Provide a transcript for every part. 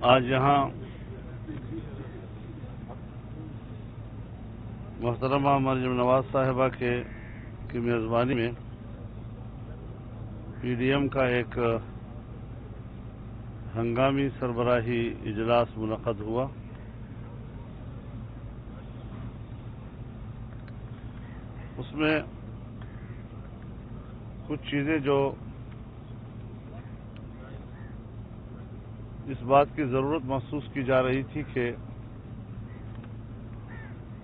آج یہاں محترمہ مریم نواز صاحبہ کی میزبانی میں پی ڈی ایم کا ایک ہنگامی سربراہی اجلاس منعقد ہوا۔ اس میں کچھ چیزیں جو اس بات کی ضرورت محسوس کی جا رہی تھی کہ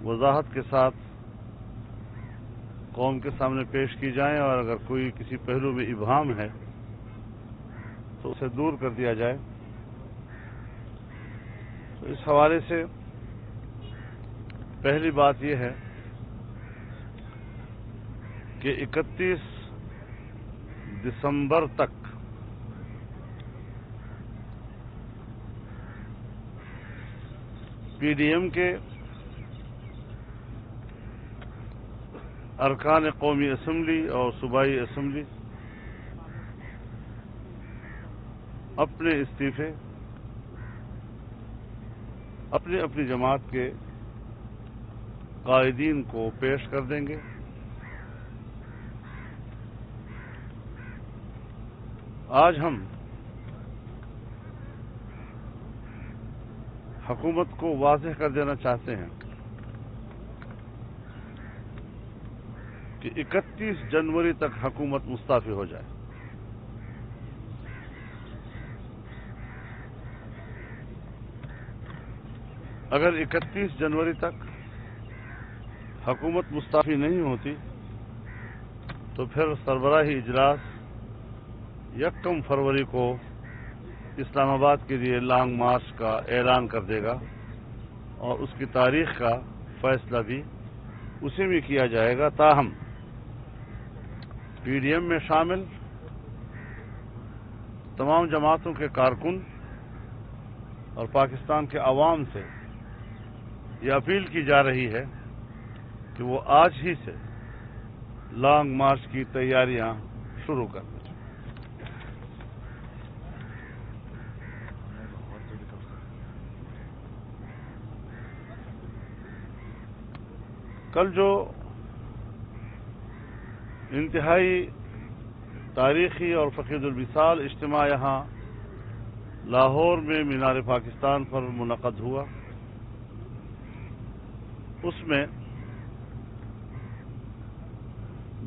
وضاحت کے ساتھ قوم کے سامنے پیش کی جائیں، اور اگر کوئی کسی پہلو میں ابہام ہے تو اسے دور کر دیا جائے۔ تو اس حوالے سے پہلی بات یہ ہے کہ 31 دسمبر تک پی ڈی ایم کے ارکان قومی اسمبلی اور صوبائی اسمبلی اپنے استعفے اپنی اپنی جماعت کے قائدین کو پیش کر دیں گے۔ آج ہم حکومت کو واضح کر دینا چاہتے ہیں کہ 31 جنوری تک حکومت مستعفی ہو جائے۔ اگر 31 جنوری تک حکومت مستعفی نہیں ہوتی تو پھر سربراہی اجلاس 1 فروری کو اسلام آباد کے لیے لانگ مارچ کا اعلان کر دے گا، اور اس کی تاریخ کا فیصلہ بھی اسی میں کیا جائے گا۔ تاہم پی ڈی ایم میں شامل تمام جماعتوں کے کارکن اور پاکستان کے عوام سے یہ اپیل کی جا رہی ہے کہ وہ آج ہی سے لانگ مارچ کی تیاریاں شروع کر دیں۔ کل جو انتہائی تاریخی اور فقید المثال اجتماع یہاں لاہور میں مینار پاکستان پر منعقد ہوا، اس میں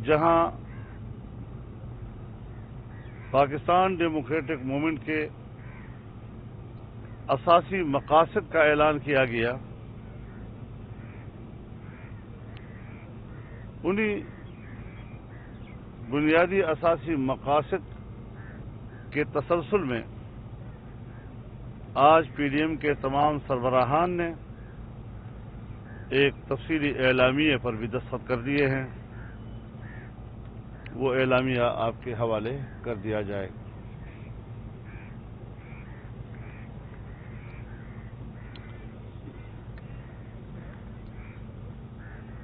جہاں پاکستان ڈیموکریٹک موومنٹ کے اساسی مقاصد کا اعلان کیا گیا، انہی بنیادی اساسی مقاصد کے تسلسل میں آج پی ڈی ایم کے تمام سربراہان نے ایک تفصیلی اعلامیے پر بھی دستخط کر دیے ہیں۔ وہ اعلامیہ آپ کے حوالے کر دیا جائے گا۔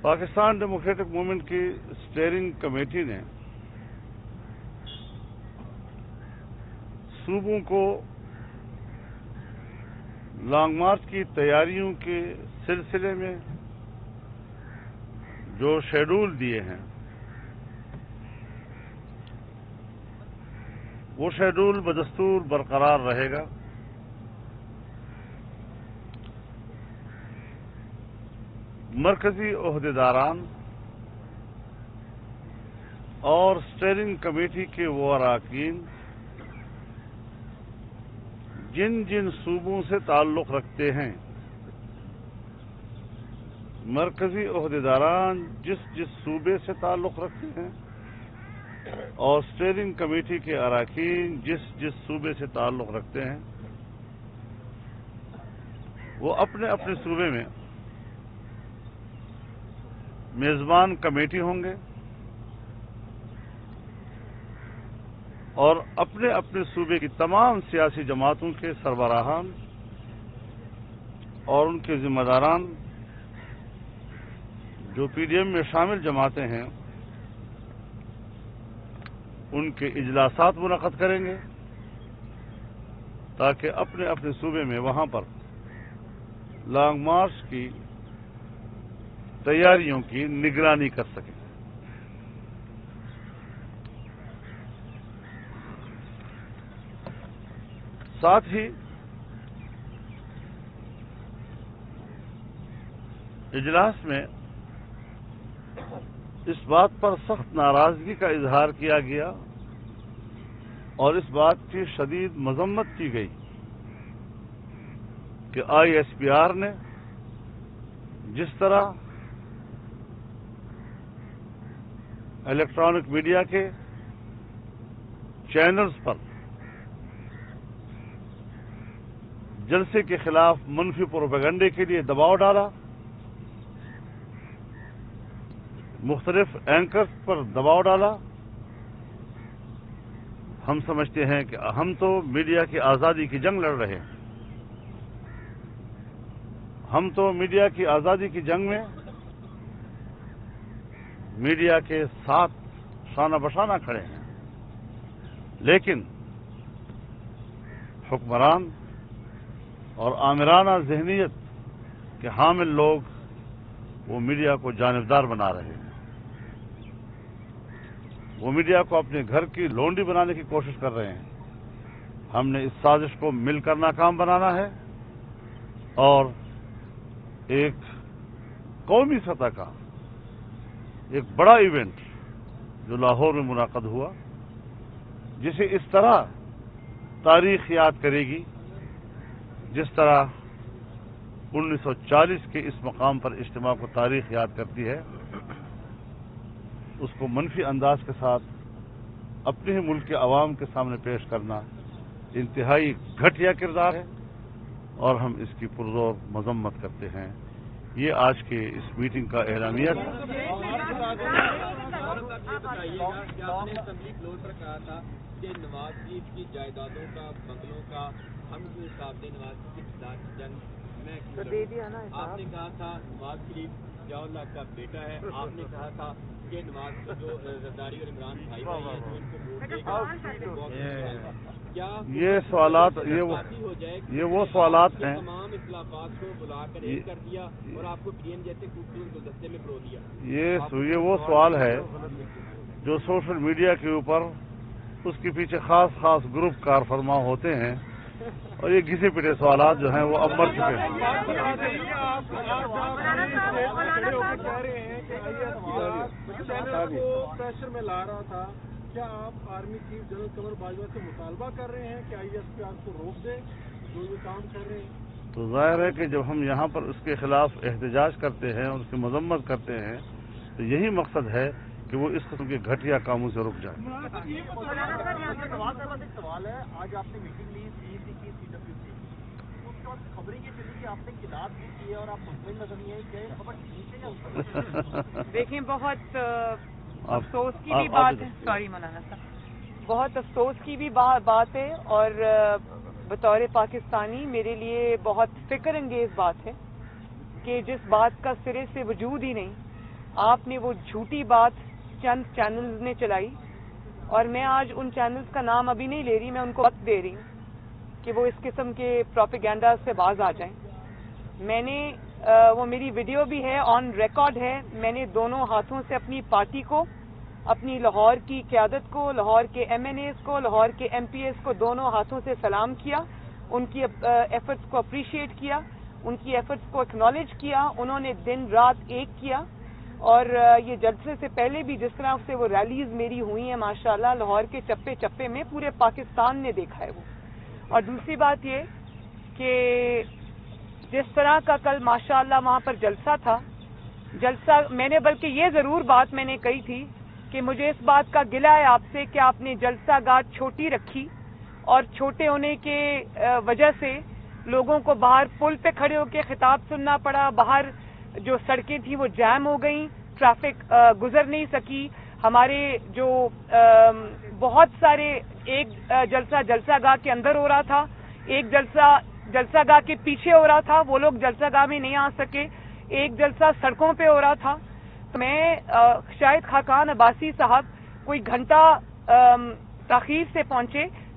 پاکستان ڈیموکریٹک موومنٹ کی اسٹیئرنگ کمیٹی نے صوبوں کو لانگ مارچ کی تیاریوں کے سلسلے میں جو شیڈول دیے ہیں، وہ شیڈول بدستور برقرار رہے گا۔ مرکزی عہدیداران اور اسٹیئرنگ کمیٹی کے وہ اراکین جن جن صوبوں سے تعلق رکھتے ہیں، مرکزی عہدیداران جس جس صوبے سے تعلق رکھتے ہیں، اور اسٹیئرنگ کمیٹی کے اراکین جس جس صوبے سے تعلق رکھتے ہیں، وہ اپنے اپنے صوبے میں میزبان کمیٹی ہوں گے، اور اپنے اپنے صوبے کی تمام سیاسی جماعتوں کے سربراہان اور ان کے ذمہ داران جو پی ڈی ایم میں شامل جماعتیں ہیں، ان کے اجلاسات منعقد کریں گے، تاکہ اپنے اپنے صوبے میں وہاں پر لانگ مارچ کی تیاریوں کی نگرانی کر سکیں۔ ساتھ ہی اجلاس میں اس بات پر سخت ناراضگی کا اظہار کیا گیا اور اس بات کی شدید مذمت کی گئی کہ ISPR نے جس طرح الیکٹرانک میڈیا کے چینلز پر جلسے کے خلاف منفی پروپیگنڈے کے لیے دباؤ ڈالا، مختلف اینکرز پر دباؤ ڈالا، ہم سمجھتے ہیں کہ ہم تو میڈیا کی آزادی کی جنگ لڑ رہے ہیں، ہم تو میڈیا کی آزادی کی جنگ میں میڈیا کے ساتھ شانہ بشانہ کھڑے ہیں، لیکن حکمران اور آمرانہ ذہنیت کے حامل لوگ وہ میڈیا کو جانبدار بنا رہے ہیں، وہ میڈیا کو اپنے گھر کی لونڈی بنانے کی کوشش کر رہے ہیں۔ ہم نے اس سازش کو مل کر ناکام بنانا ہے اور ایک قومی سطح کا ایک بڑا ایونٹ جو لاہور میں منعقد ہوا، جسے اس طرح تاریخ یاد کرے گی جس طرح 1940 کے اس مقام پر اجتماع کو تاریخ یاد کرتی ہے، اس کو منفی انداز کے ساتھ اپنے ہی ملک کے عوام کے سامنے پیش کرنا انتہائی گھٹیا کردار ہے اور ہم اس کی پرزور مذمت کرتے ہیں۔ یہ آج کے اس میٹنگ کا اعلامیہ تھا۔ آپ نے اسمبلی فلور پر کہا تھا کہ نواز شریف کی جائیدادوں کا، بنگلوں کا ہم کو حساب دیں، نواز شریف کے خلاف جنگ میں آپ نے کہا تھا نواز شریف ضیاء اللہ کا بیٹا ہے، آپ نے کہا تھا کہ نواز جو زرداری اور عمران بھائی بھائی ہیں جو ان کو ووٹ دے گا، کیا یہ سوالات یہ وہ سوالات ہیں، تمام اختلافات کو بلا کر ایک کر دیا اور آپ کو پی ایم جیسے خوبصورت گلدستے میں پرو دیا؟ یہ وہ سوال ہے جو سوشل میڈیا کے اوپر اس کے پیچھے خاص گروپ کار فرما ہوتے ہیں اور یہ گھسے پٹے سوالات جو ہیں وہ اب مر چکے ہیں۔ پریشر میں لا رہا تھا، کیا آپ army chief general Qamar Bajwa سے مطالبہ کر رہے ہیں کہ ISPR کو روک دے جو یہ کام کر رہے ہیں؟ تو ظاہر ہے کہ جب ہم یہاں پر اس کے خلاف احتجاج کرتے ہیں اور اس کی مذمت کرتے ہیں تو یہی مقصد ہے کہ وہ اس قسم کے گھٹیا کاموں سے رک جائے۔ سوال ہے، آج آپ نے میٹنگ لی CEC کی CWC، اس کے بعد خبریں یہ چلی کہ آپ نے کتاب بھی کی ہے اور آپ مطمئن نظر نہیں آئی، کیا یہ خبر ٹھیک ہے یا دیکھیں بہت افسوس کی بھی بات ہے، سوری مولانا صاحب، بہت افسوس کی بھی بات ہے اور بطور پاکستانی میرے لیے بہت فکر انگیز بات ہے کہ جس بات کا سرے سے وجود ہی نہیں، آپ نے وہ جھوٹی بات چند چینلز نے چلائی اور میں آج ان چینلز کا نام ابھی نہیں لے رہی، میں ان کو وقت دے رہی ہوں کہ وہ اس قسم کے پروپیگنڈا سے باز آ جائیں۔ میں نے وہ میری ویڈیو بھی ہے، آن ریکارڈ ہے، میں نے دونوں ہاتھوں سے اپنی پارٹی کو، اپنی لاہور کی قیادت کو، لاہور کے MNAs کو، لاہور کے MPs کو دونوں ہاتھوں سے سلام کیا، ان کی ایفرٹس کو اپریشیٹ کیا، ان کی ایفرٹس کو ایکنالج کیا، انہوں نے دن رات ایک کیا اور یہ جلسے سے پہلے بھی جس طرح سے وہ ریلیز میری ہوئی ہیں ماشاءاللہ لاہور کے چپے چپے میں پورے پاکستان نے دیکھا ہے وہ۔ اور دوسری بات یہ کہ جس طرح کا کل ماشاءاللہ وہاں پر جلسہ تھا، میں نے بلکہ یہ ضرور بات میں نے کہی تھی کہ مجھے اس بات کا گلہ ہے آپ سے کہ آپ نے جلسہ گاہ چھوٹی رکھی اور چھوٹے ہونے کے وجہ سے لوگوں کو باہر پل پہ کھڑے ہو کے خطاب سننا پڑا، باہر جو سڑکیں تھیں وہ جام ہو گئیں، ٹریفک گزر نہیں سکی، ہمارے جو بہت سارے ایک جلسہ گاہ کے اندر ہو رہا تھا، ایک جلسہ گاہ کے پیچھے ہو رہا تھا، وہ لوگ جلسہ گاہ میں نہیں آ سکے، ایک جلسہ سڑکوں پہ ہو رہا تھا۔ تو میں شاید خاقان عباسی صاحب کوئی گھنٹہ تاخیر سے پہنچے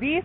20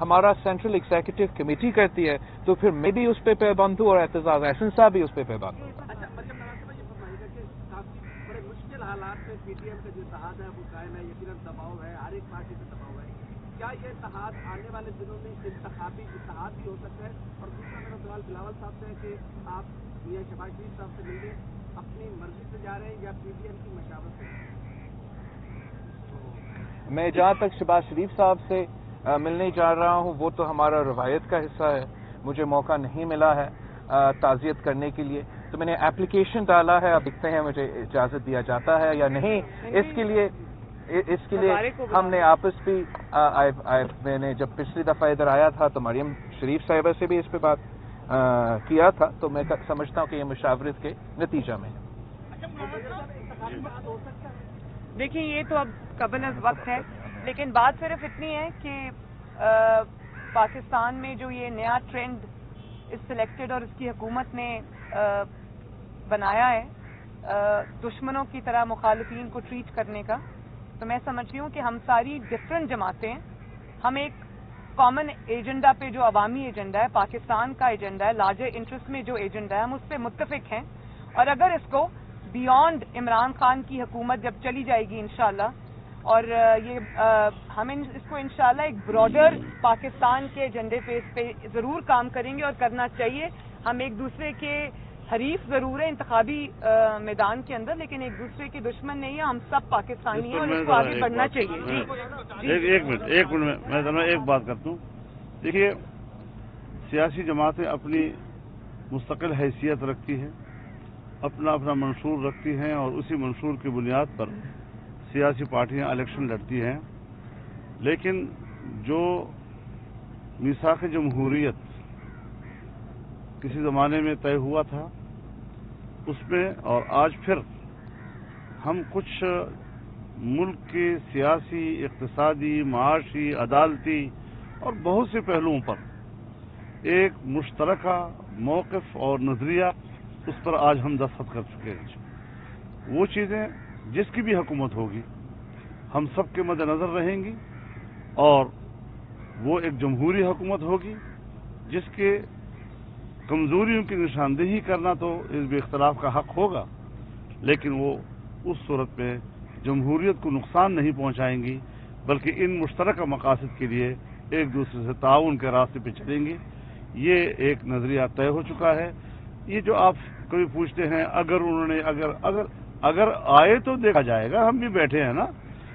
ہمارا سینٹرل ایگزیکٹو کمیٹی کرتی ہے تو پھر میں بھی اس پہ پابند ہوں اور اعتزاز احسن صاحب بھی اس پہ پابند ہوں. اچھا مطلب نواز صاحب یہ فرمائیے گا کہ کافی بڑے مشکل حالات میں پی ٹی ایم کا جو اتحاد ہے وہ قائم ہے, یقیناً دباؤ ہے, ہر ایک پارٹی سے دباؤ ہے. کیا یہ اتحاد آنے والے دنوں میں انتخابی اتحاد بھی ہو سکتا ہے؟ اور دوسرا میرا سوال بلاول صاحب سے ہے کہ آپ میاں شہباز شریف صاحب سے ملنے اپنی مرضی سے جا رہے ہیں یا پی ٹی ایم کی مشاورت سے؟ میں جہاں تک شہباز شریف صاحب سے ملنے جا رہا ہوں وہ تو ہمارا روایت کا حصہ ہے. مجھے موقع نہیں ملا ہے تعزیت کرنے کے لیے, تو میں نے اپلیکیشن ڈالا ہے. اب دیکھتے ہیں مجھے اجازت دیا جاتا ہے یا نہیں. اس کے لیے ہم نے آپس بھی میں نے جب پچھلی دفعہ ادھر آیا تھا تو مریم شریف صاحبہ سے بھی اس پہ بات کیا تھا, تو میں سمجھتا ہوں کہ یہ مشاورت کے نتیجہ میں ہے. دیکھیں یہ تو اب قبل از وقت ہے, لیکن بات صرف اتنی ہے کہ پاکستان میں جو یہ نیا ٹرینڈ اس سلیکٹڈ اور اس کی حکومت نے بنایا ہے دشمنوں کی طرح مخالفین کو ٹریٹ کرنے کا, تو میں سمجھتی ہوں کہ ہم ساری ڈفرینٹ جماعتیں ہم ایک کامن ایجنڈا پہ جو عوامی ایجنڈا ہے, پاکستان کا ایجنڈا ہے, لارجر انٹرسٹ میں جو ایجنڈا ہے, ہم اس پہ متفق ہیں. اور اگر اس کو بیونڈ عمران خان کی حکومت جب چلی جائے گی انشاءاللہ, اور یہ ہم اس کو انشاءاللہ ایک براڈر پاکستان کے ایجنڈے پہ اس پہ ضرور کام کریں گے اور کرنا چاہیے. ہم ایک دوسرے کے حریف ضرور ہیں انتخابی میدان کے اندر, لیکن ایک دوسرے کے دشمن نہیں ہیں. ہم سب پاکستانی ہیں اور اس کو آگے بڑھنا چاہیے. ایک منٹ میں ذرا ایک بات کرتا ہوں. دیکھیے, سیاسی جماعتیں اپنی مستقل حیثیت رکھتی ہیں, اپنا منشور رکھتی ہیں, اور اسی منشور کی بنیاد پر سیاسی پارٹیاں الیکشن لڑتی ہیں. لیکن جو میثاق جمہوریت کسی زمانے میں طے ہوا تھا اس میں, اور آج پھر ہم کچھ ملک کے سیاسی, اقتصادی, معاشی, عدالتی اور بہت سے پہلوؤں پر ایک مشترکہ موقف اور نظریہ اس پر آج ہم دستخط کر چکے ہیں. وہ چیزیں جس کی بھی حکومت ہوگی ہم سب کے مد نظر رہیں گی, اور وہ ایک جمہوری حکومت ہوگی جس کے کمزوریوں کی نشاندہی کرنا تو حزب اختلاف کا حق ہوگا, لیکن وہ اس صورت میں جمہوریت کو نقصان نہیں پہنچائیں گی, بلکہ ان مشترکہ مقاصد کے لیے ایک دوسرے سے تعاون کے راستے پہ چلیں گی. یہ ایک نظریہ طے ہو چکا ہے. یہ جو آپ کبھی پوچھتے ہیں اگر انہوں نے اگر آئے تو دیکھا جائے گا, ہم بھی بیٹھے ہیں نا,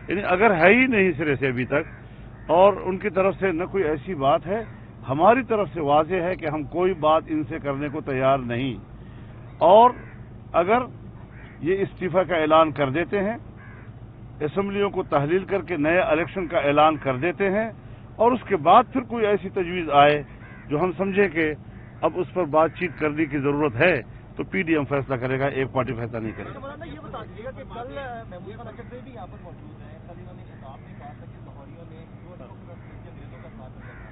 یعنی اگر ہے ہی نہیں سرے سے ابھی تک, اور ان کی طرف سے نہ کوئی ایسی بات ہے, ہماری طرف سے واضح ہے کہ ہم کوئی بات ان سے کرنے کو تیار نہیں. اور اگر یہ استعفی کا اعلان کر دیتے ہیں, اسمبلیوں کو تحلیل کر کے نئے الیکشن کا اعلان کر دیتے ہیں, اور اس کے بعد پھر کوئی ایسی تجویز آئے جو ہم سمجھیں کہ اب اس پر بات چیت کرنے کی ضرورت ہے, تو پی ڈی ایم فیصلہ کرے گا, ایک پارٹی فیصلہ نہیں کرے گا. یہ بتا دیجیے گا کہ کل محمود خان اچھا بھی یہاں پر موجود ہیں, کل انہوں نے خطاب میں کہا تھا کہ لاہوریوں نے جو انگریزوں کا ساتھ دیا تھا,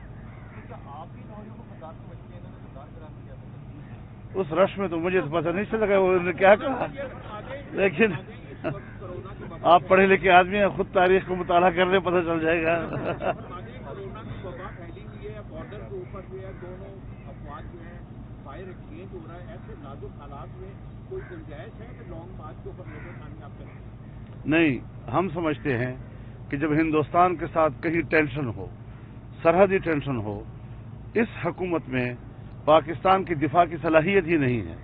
کیا آپ بھی لاہوریوں کو خطاب سمجھتے ہیں, انہوں نے خطاب قرار دیا تھا؟ اس رش میں تو مجھے تو پتہ نہیں چل رہا انہوں نے کیا کہا, لیکن آپ پڑھے لکھے آدمی ہیں, خود تاریخ کو مطالعہ کر لیں, پتہ چل جائے گا. بارڈر کے اوپر جو ہے دونوں افواج جو ہے فائر ایکسچینج ہو رہا ہے, ایسے نازک حالات میں کوئی گنجائش ہے کہ لانگ مارچ کے اوپر نظر کامیاب کریں؟ نہیں, ہم سمجھتے ہیں کہ جب ہندوستان کے ساتھ کہیں ٹینشن ہو, سرحدی ٹینشن ہو, اس حکومت میں پاکستان کی دفاع کی صلاحیت ہی نہیں ہے.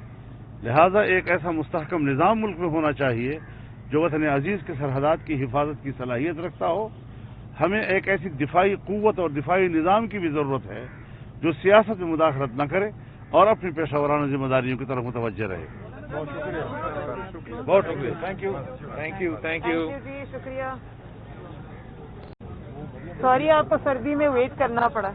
لہذا ایک ایسا مستحکم نظام ملک میں ہونا چاہیے جو وطن عزیز کے سرحدات کی حفاظت کی صلاحیت رکھتا ہو. ہمیں ایک ایسی دفاعی قوت اور دفاعی نظام کی بھی ضرورت ہے جو سیاست میں مداخلت نہ کرے اور اپنی پیشہ ورانہ ذمہ داریوں کی طرف متوجہ رہے. بہت شکریہ, بہت شکریہ. Thank you. جی شکریہ. سوری آپ کو سردی میں ویٹ کرنا پڑا.